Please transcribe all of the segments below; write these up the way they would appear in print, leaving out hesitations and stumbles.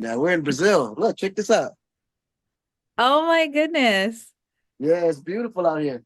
Now we're in Brazil. Look, check this out. Oh my goodness. Yeah, it's beautiful out here.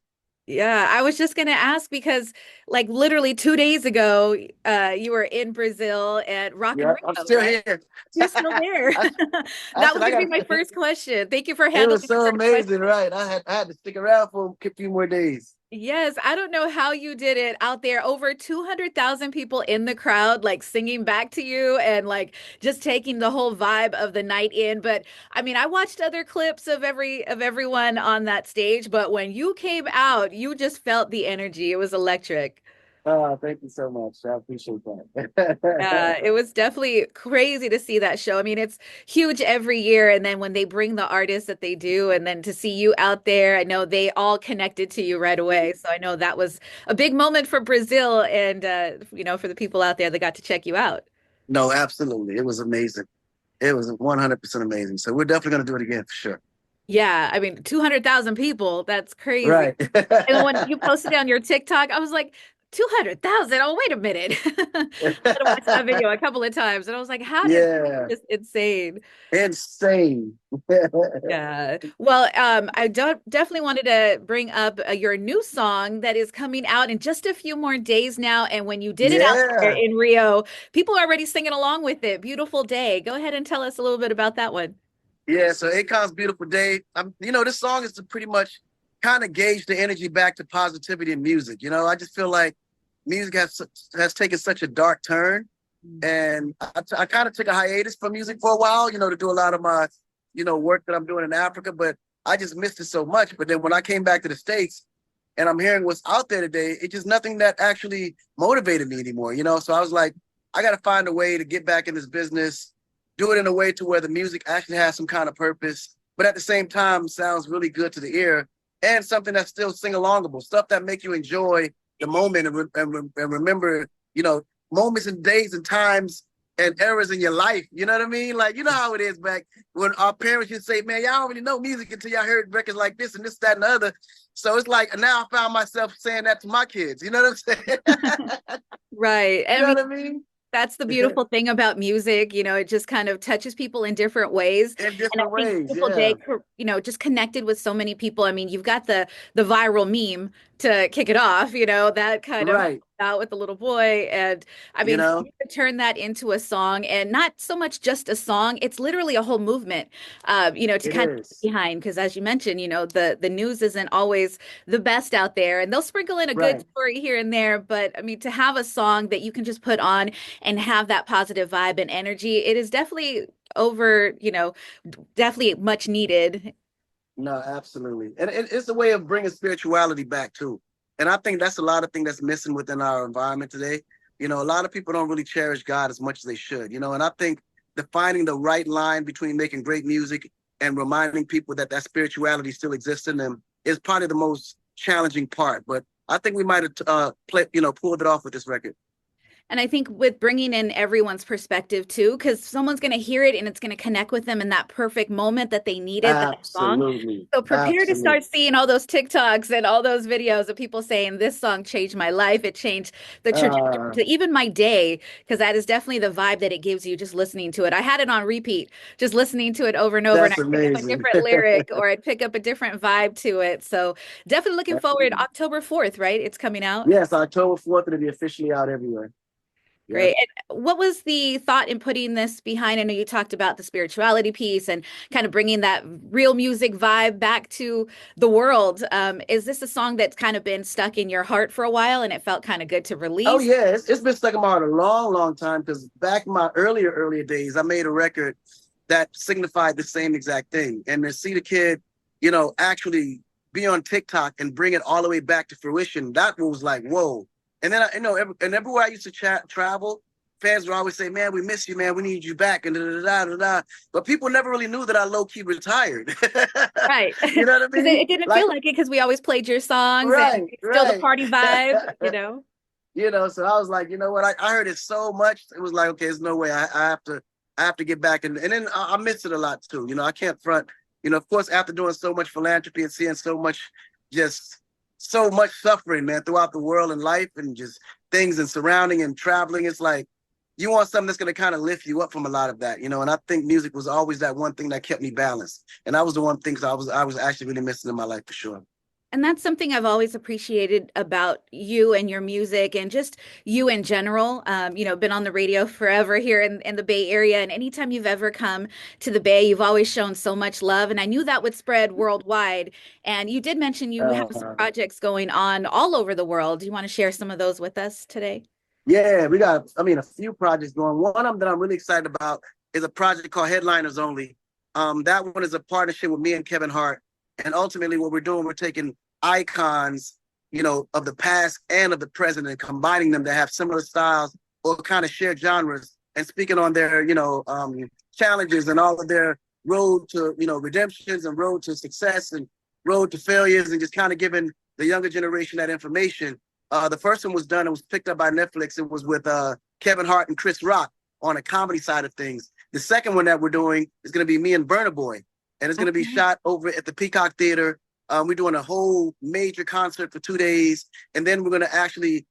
Yeah, I was just gonna ask because like literally 2 days ago, you were in Brazil at Rock and Yeah, I'm Rio, still right? here. You're still there. I, I That said was I gonna be got. my first question. Thank you for It handling was the so first amazing, question. right? I had to stick around for a few more days. Yes, I don't know how you did it out there. Over 200,000 people in the crowd, like singing back to you and like just taking the whole vibe of the night in. But I mean, I watched other clips of everyone on that stage, but when you came out, you just felt the energy. It was electric. Oh, thank you so much. I appreciate that. It was definitely crazy to see that show. I mean, it's huge every year. And then when they bring the artists that they do, and then to see you out there, I know they all connected to you right away. So I know that was a big moment for Brazil and, for the people out there that got to check you out. No, absolutely. It was amazing. It was 100% amazing. So we're definitely going to do it again for sure. Yeah, I mean, 200,000 people, that's crazy. Right. And when you posted it on your TikTok, I was like, 200,000? Oh, wait a minute. I had to watch that video a couple of times and I was like, how did Yeah. just insane? Insane. Yeah. Well, I don't definitely wanted to bring up your new song that is coming out in just a few more days now. And when you did it out there Yeah. in Rio, people are already singing along with it. Beautiful day. Go ahead and tell us a little bit about that one. Yeah. So AKON's Beautiful Day. This song is to pretty much kind of gauge the energy back to positivity in music. I just feel like music has taken such a dark turn. And I kind of took a hiatus from music for a while, to do a lot of my, work that I'm doing in Africa. But I just missed it so much. But then when I came back to the States and I'm hearing what's out there today, it's just nothing that actually motivated me anymore. So I was like, I got to find a way to get back in this business, do it in a way to where the music actually has some kind of purpose, but at the same time sounds really good to the ear and something that's still sing-alongable, stuff that make you enjoy the moment and remember, moments and days and times and eras in your life. You know what I mean? Like, you know how it is back when our parents used to say, man, y'all don't really know music until y'all heard records like this and this, that, and the other. So it's like now I found myself saying that to my kids. You know what I'm saying? Right. You I know mean, what I mean? that's the beautiful thing about music. It just kind of touches people in different ways. In And I different think ways, Beautiful yeah. Day, just connected with so many people. I mean, you've got the viral meme to kick it off, that kind of Right. out with the little boy. And I You mean, for know, you to turn that into a song and not so much just a song, it's literally a whole movement, to it kind of get is. behind. Because as you mentioned, the news isn't always the best out there. And they'll sprinkle in a good Right. story here and there. But I mean, to have a song that you can just put on and have that positive vibe and energy, it is definitely definitely much needed. No, absolutely. And it's a way of bringing spirituality back too. And I think that's a lot of things that's missing within our environment today. A lot of people don't really cherish God as much as they should. And I think finding the right line between making great music and reminding people that spirituality still exists in them is probably the most challenging part. But I think we might have pulled it off with this record. And I think with bringing in everyone's perspective too, because someone's going to hear it and it's going to connect with them in that perfect moment that they needed that song. Absolutely. So prepare to start Absolutely. seeing all those TikToks and all those videos of people saying this song changed my life. It changed the trajectory Uh, to even my day, because that is definitely the vibe that it gives you just listening to it. I had it on repeat, just listening to it over and over, and that's I'd pick up a amazing. different lyric or I'd pick up a different vibe to it. So definitely looking forward. October 4th, right? It's coming out. Yes, October 4th, it'll be officially out everywhere. Yeah. Great. And what was the thought in putting this behind? I know you talked about the spirituality piece and kind of bringing that real music vibe back to the world. Is this a song that's kind of been stuck in your heart for a while and it felt kind of good to Oh release? yeah, it's been stuck in my heart a long, long time because back in my earlier days, I made a record that signified the same exact thing. And to see the kid, actually be on TikTok and bring it all the way back to fruition, that was like, whoa. And then and everywhere I used to travel, fans would always say, "Man, we miss you, man. We need you back." And da da da da da. But people never really knew that I low key retired. Right. You know what I Because mean? it didn't feel Like, like it because we always played your songs and right, it's still the right. party vibe. So I was like, you know what? I heard it so much. It was like, okay, there's no way. I have to get back. And then I miss it a lot too. I can't front. Of course, after doing so much philanthropy and seeing just so much suffering, man, throughout the world and life and just things and surrounding and traveling, it's like you want something that's going to kind of lift you up from a lot of that, you know. And I think music was always that one thing that kept me balanced. And that was the one thing I was actually really missing in my life for sure. And that's something I've always appreciated about you and your music and just you in general. Been on the radio forever here in the Bay Area. And anytime you've ever come to the Bay, you've always shown so much love. And I knew that would spread worldwide. And you did mention you have some Uh, projects going on all over the world. Do you want to share some of those with us today? yeah, we got, I mean, a few projects going. One of them that I'm really excited about is a project called Headliners Only. That one is a partnership with me and Kevin Hart. And ultimately what we're doing, we're taking icons, you know, of the past and of the present and combining them to have similar styles or kind of shared genres and speaking on their, challenges and all of their road to, redemptions and road to success and road to failures and just kind of giving the younger generation that information. The first one was done, it was picked up by Netflix. It was with Kevin Hart and Chris Rock on a comedy side of things. The second one that we're doing is going to be me and Burna Boy, and it's going to be shot over at the Peacock Theater. We're doing a whole major concert for 2 days, and then we're going to actually,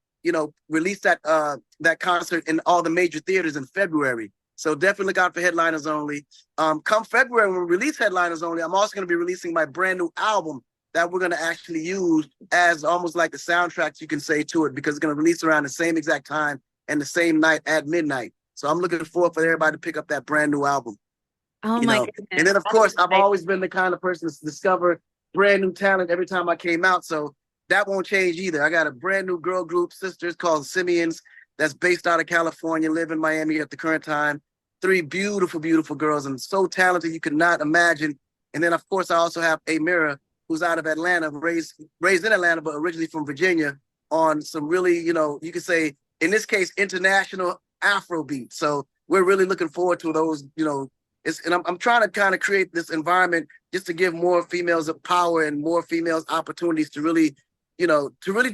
release that concert in all the major theaters in February. So definitely look out for Headliners Only. Come February, when we release Headliners Only, I'm also going to be releasing my brand new album that we're going to actually use as almost like the soundtrack, you can say, to it, because it's going to release around the same exact time and the same night at midnight. So I'm looking forward for everybody to pick up that brand new album. Oh you my know. goodness. And then, of That's course, I've exciting. always been the kind of person to discover brand new talent every time I came out. So that won't change either. I got a brand new girl group, Sisters, called Simeons, that's based out of California, live in Miami at the current time. 3 beautiful, beautiful girls and so talented you could not imagine. And then, of course, I also have A Mirror, who's out of Atlanta, raised in Atlanta, but originally from Virginia, on some really, you could say, in this case, international Afro beat. So we're really looking forward to those, and I'm trying to kind of create this environment just to give more females a power and more females opportunities to really, do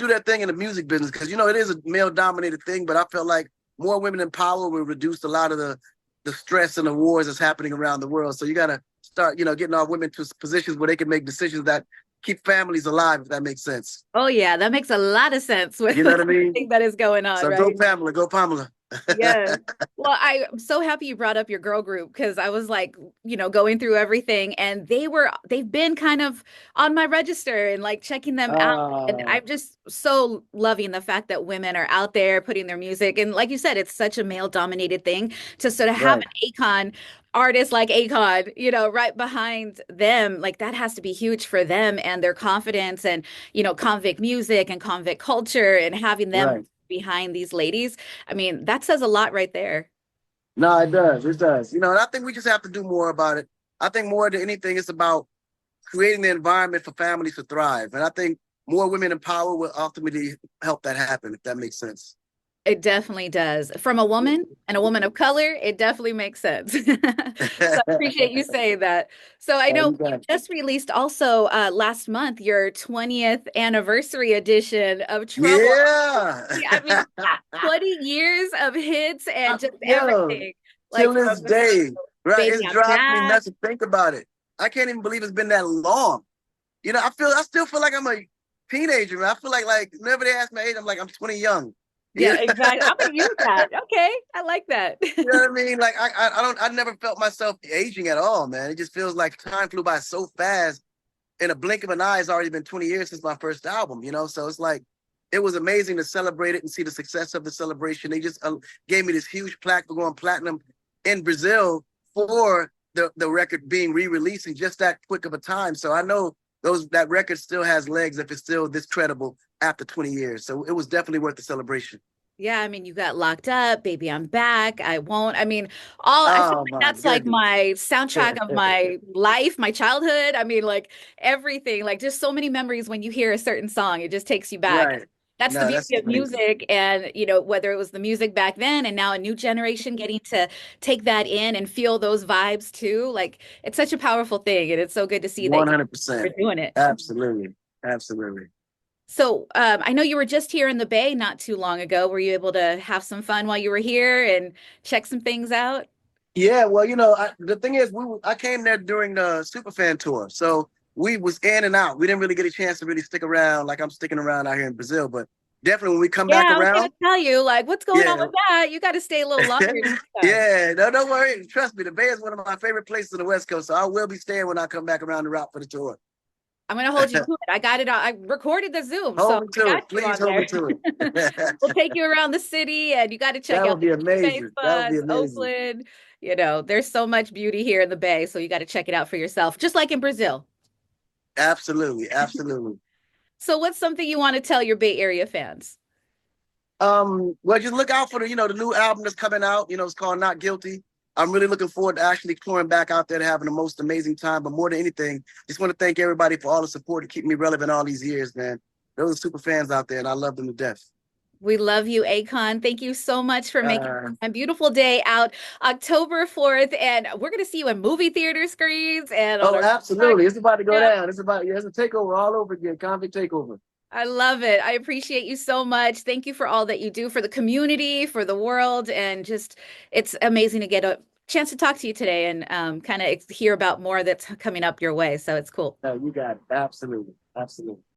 that thing in the music business. Because, it is a male dominated thing, but I felt like more women in power will reduce a lot of the stress and the wars that's happening around the world. So you got to start, getting our women to positions where they can make decisions that keep families alive, if that makes sense. Oh yeah, that makes a lot of sense with You know what I mean? everything that is going on, So go right? Pamela, go Pamela. Yes. Well, I'm so happy you brought up your girl group because I was like, going through everything and they've been kind of on my register and like checking them out. And uh, I'm just so loving the fact that women are out there putting their music. And like you said, it's such a male dominated thing to sort of have right, an AKON artist like AKON, right behind them. Like that has to be huge for them and their confidence and, convict music and convict culture and having them right. behind these ladies. I mean, that says a lot right there. No, it does. It does. And I think we just have to do more about it. I think more than anything, it's about creating the environment for families to thrive. And I think more women in power will ultimately help that happen, if that makes sense. It definitely does. From a woman and a woman of color, it definitely makes sense. So I appreciate you saying that. So I know You you got it. just released also last month your 20th anniversary edition of Trouble. Yeah. Yeah, I mean, 20 years of hits and just Yo, everything. till Like from this day, right? Baby, It I'm drives me Back. nuts to think about it. I can't even believe it's been that long. I still feel like I'm a teenager, man. I feel like whenever they ask my age, I'm like, I'm 20 young. Yeah, You exactly. I'm gonna use that. Okay, I like that. know what I mean? Like I never felt myself aging at all, man. It just feels like time flew by so fast. In a blink of an eye, it's already been 20 years since my first album. So it's like it was amazing to celebrate it and see the success of the celebration. They just gave me this huge plaque for going platinum in Brazil for the record being re-released in just that quick of a time. So I know that record still has legs if it's still this credible after 20 years. So it was definitely worth the celebration. Yeah, I mean, you got locked up, baby, I'm back. I won't. I mean, I feel Oh like my that's like goodness. my soundtrack of my life, my childhood. I mean, like everything, like just so many memories when you hear a certain song, it just takes you back. Right. That's the No, that's beauty of amazing. music. And, whether it was the music back then and now a new generation getting to take that in and feel those vibes too. Like it's such a powerful thing. And it's so good to see that you're 100%. doing it. Absolutely. Absolutely. So I know you were just here in the Bay not too long ago. Were you able to have some fun while you were here and check some things out? Yeah, well, the thing is, I came there during the Superfan tour, so we was in and out. We didn't really get a chance to really stick around like I'm sticking around out here in Brazil. But definitely when we come Yeah, back I was gonna around. tell you, like, what's going on Yeah. with that? You got to stay a little longer next time. Yeah, no, don't worry. Trust me, the Bay is one of my favorite places on the West Coast, so I will be staying when I come back around the route for the tour. I'm gonna hold you to it. I got it. I recorded the Zoom, so Hold me I to got it. you Please on hold me there. to it. We'll take you around the city, and you got to check That out would the be Bay amazing. That would be spots, amazing. Oakland. You know, there's so much beauty here in the Bay, so you got to check it out for yourself, just like in Brazil. Absolutely. Absolutely. So, what's something you want to tell your Bay Area fans? Well, just look out for the new album that's coming out. It's called Not Guilty. I'm really looking forward to actually touring back out there and having the most amazing time. But more than anything, just want to thank everybody for all the support and keeping me relevant all these years, man. Those are super fans out there, and I love them to death. We love you, AKON. Thank you so much for making Uh, a beautiful day out October 4th. And we're going to see you in movie theater screens and on oh, our absolutely. It's about to go yeah, down. It's a takeover all over again. Convict takeover. I love it. I appreciate you so much. Thank you for all that you do for the community, for the world, and just it's amazing to get a chance to talk to you today and kind of hear about more that's coming up your way. So it's cool. No, you got it. Absolutely. Absolutely.